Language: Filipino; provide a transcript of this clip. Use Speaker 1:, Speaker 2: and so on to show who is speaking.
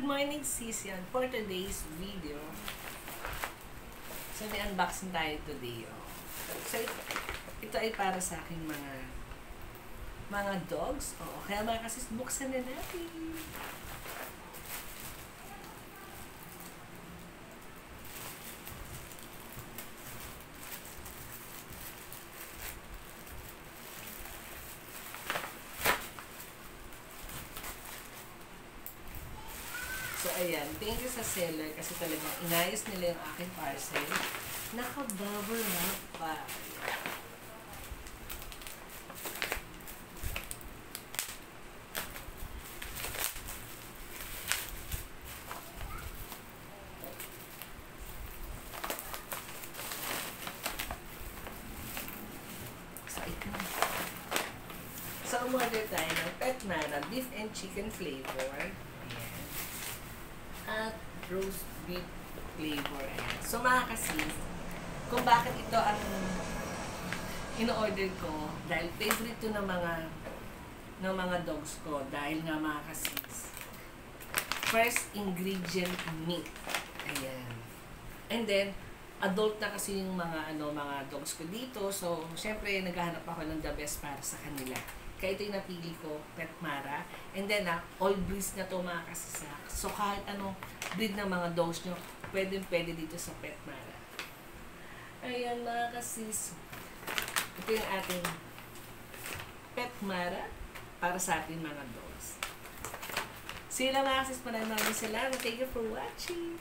Speaker 1: Good morning, sis. Yan, for today's video. So, may unboxing tayo today. Oh. So, ito ay para sa aking mga dogs. Oh, kaya mga kasis, buksan na natin. So, ayan. Thank you sa seller kasi talagang inayos nila yung aking parcel. Naka-bubble wrap pa. So, ito. So, umorder tayo ng Petmara beef and chicken flavor. At roast beef flavor. So, mga kasis, kung bakit ito ang in-order ko, dahil favorite to ng mga dogs ko, dahil nga mga kasis, first ingredient, meat. Ayan. And then, adult na kasi yung mga dogs ko dito. So, syempre, naghahanap ako ng the best para sa kanila. Kaya ito yung napili ko, Petmara. And then, all breeds na to mga kasis. So, kahit anong breed ng mga dogs nyo, pwede dito sa Petmara. Ayan mga kasis. Ito yung ating Petmara para sa ating mga dogs. Sila mga kasis, maraming salamat. Thank you for watching.